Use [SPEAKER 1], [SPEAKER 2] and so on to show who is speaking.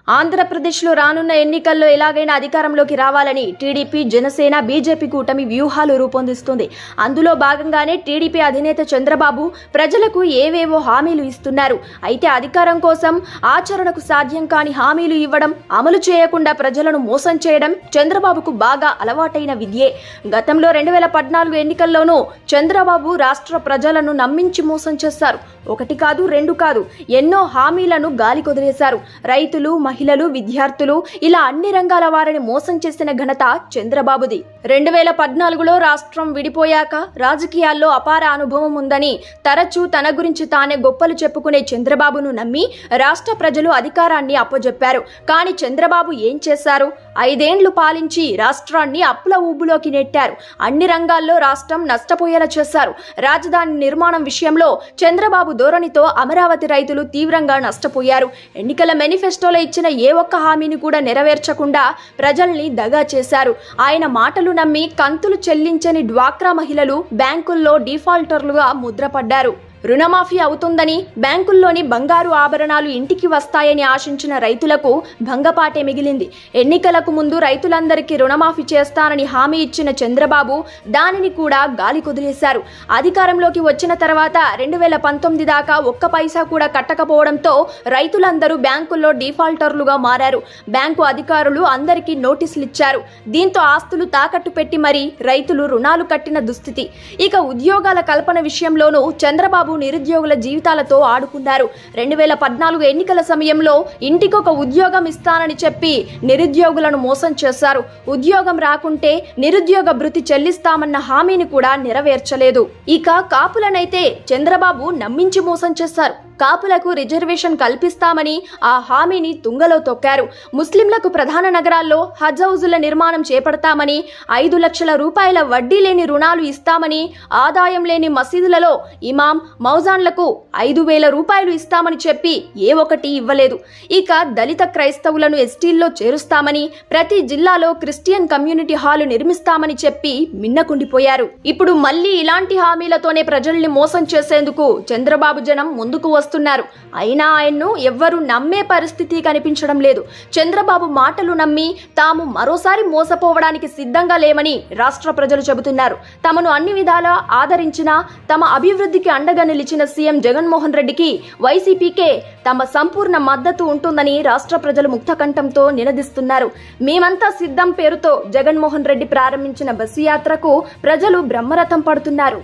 [SPEAKER 1] ఆంధ్రప్రదేశ్లో రానున్న ఎన్నికల్లో ఎలాగైనా అధికారంలోకి రావాలని టీడీపీ, జనసేన, బీజేపీ కూటమి వ్యూహాలు రూపొందిస్తుంది. అందులో భాగంగానే టీడీపీ అధినేత చంద్రబాబు ప్రజలకు ఏవేవో హామీలు ఇస్తున్నారు. అయితే అధికారం కోసం ఆచరణకు సాధ్యం కాని హామీలు ఇవ్వడం, అమలు చేయకుండా ప్రజలను మోసం చేయడం చంద్రబాబుకు బాగా అలవాటైన విద్యే. గతంలో 2014 ఎన్నికల్లోనూ చంద్రబాబు రాష్ట్ర ప్రజలను నమ్మించి మోసం చేశారు. ఒకటి కాదు, రెండు కాదు, ఎన్నో హామీలను గాలికొదిలేశారు. రైతులు, మహిళలు, విద్యార్థులు ఇలా అన్ని రంగాల వారిని మోసం చేసిన ఘనత చంద్రబాబుది. 2014లో రాష్ట్రం విడిపోయాక రాజకీయాల్లో అపార అనుభవం ఉందని తరచూ తన గురించి తానే గొప్పలు చెప్పుకునే చంద్రబాబును నమ్మి రాష్ట్ర ప్రజలు అధికారాన్ని అప్పజెప్పారు. కానీ చంద్రబాబు ఏం చేశారు? 5 ఏళ్లు పాలించి రాష్ట్రాన్ని అప్పుల ఊబులోకి నెట్టారు. అన్ని రంగాల్లో రాష్ట్రం నష్టపోయేలా చేశారు. రాజధాని నిర్మాణం విషయంలో చంద్రబాబు ధోరణితో అమరావతి రైతులు తీవ్రంగా నష్టపోయారు. ఎన్నికల మేనిఫెస్టోలో ఇచ్చిన ఏ ఒక్క హామీని కూడా నెరవేర్చకుండా ప్రజల్ని దగా చేశారు. ఆయన మాటలు నమ్మి కంతులు చెల్లించని డ్వాక్రా మహిళలు బ్యాంకుల్లో డిఫాల్టర్లుగా ముద్రపడ్డారు. రుణమాఫీ అవుతుందని, బ్యాంకుల్లోని బంగారు ఆభరణాలు ఇంటికి వస్తాయని ఆశించిన రైతులకు భంగపాటే మిగిలింది. ఎన్నికలకు ముందు రైతులందరికీ రుణమాఫీ చేస్తానని హామీ ఇచ్చిన చంద్రబాబు దానిని కూడా గాలి కుదిలేశారు. అధికారంలోకి వచ్చిన తర్వాత 2019 దాకా ఒక్క పైసా కూడా కట్టకపోవడంతో రైతులందరూ బ్యాంకుల్లో డిఫాల్టర్లుగా మారారు. బ్యాంకు అధికారులు అందరికీ నోటీసులు ఇచ్చారు. దీంతో ఆస్తులు తాకట్టు పెట్టి మరీ రైతులు రుణాలు కట్టిన దుస్థితి. ఇక ఉద్యోగాల కల్పన విషయంలోనూ చంద్రబాబు నిరుద్యోగుల జీవితాలతో ఆడుకున్నారు. 2014 ఎన్నికల సమయంలో ఇంటికొక ఉద్యోగం ఇస్తానని చెప్పి నిరుద్యోగులను మోసం చేశారు. ఉద్యోగం రాకుంటే నిరుద్యోగ భృతి చెల్లిస్తామన్న హామీని కూడా నెరవేర్చలేదు. ఇక కాపులనైతే చంద్రబాబు నమ్మించి మోసం చేశారు. కాపులకు రిజర్వేషన్ కల్పిస్తామని ఆ హామీని తుంగలో తొక్కారు. ముస్లింలకు ప్రధాన నగరాల్లో హజ్ హౌజుల నిర్మాణం చేపడతామని, 5 లక్షల రూపాయల వడ్డీ లేని రుణాలు ఇస్తామని, ఆదాయం లేని మసీదులలో ఇమాం, మౌజాన్లకు 5,000 రూపాయలు ఇస్తామని చెప్పి ఏ ఒక్కటి ఇవ్వలేదు. ఇక దళిత క్రైస్తవులను ఎస్టీల్లో చేరుస్తామని, ప్రతి జిల్లాలో క్రిస్టియన్ కమ్యూనిటీ హాలు నిర్మిస్తామని చెప్పి మిన్నకుండిపోయారు. ఇప్పుడు మళ్ళీ ఇలాంటి హామీలతోనే ప్రజల్ని మోసం చేసేందుకు చంద్రబాబు జనం ముందుకు వస్తున్నారు. అయినా ఆయన్ను ఎవ్వరూ నమ్మే పరిస్థితి కనిపించడం లేదు. చంద్రబాబు మాటలు నమ్మి తాము మరోసారి మోసపోవడానికి సిద్ధంగా లేమని రాష్ట్ర ప్రజలు చెబుతున్నారు. తమను అన్ని విధాలా ఆదరించిన, తమ అభివృద్ధికి అండగా నిలిచిన సీఎం జగన్మోహన్ రెడ్డికి, వైసీపీకే తమ సంపూర్ణ మద్దతు ఉంటుందని రాష్ట్ర ప్రజలు ముక్తకంఠంతో నినదిస్తున్నారు. మేమంతా సిద్ధం పేరుతో జగన్మోహన్ రెడ్డి ప్రారంభించిన బస్సు యాత్రకు ప్రజలు బ్రహ్మరథం పడుతున్నారు.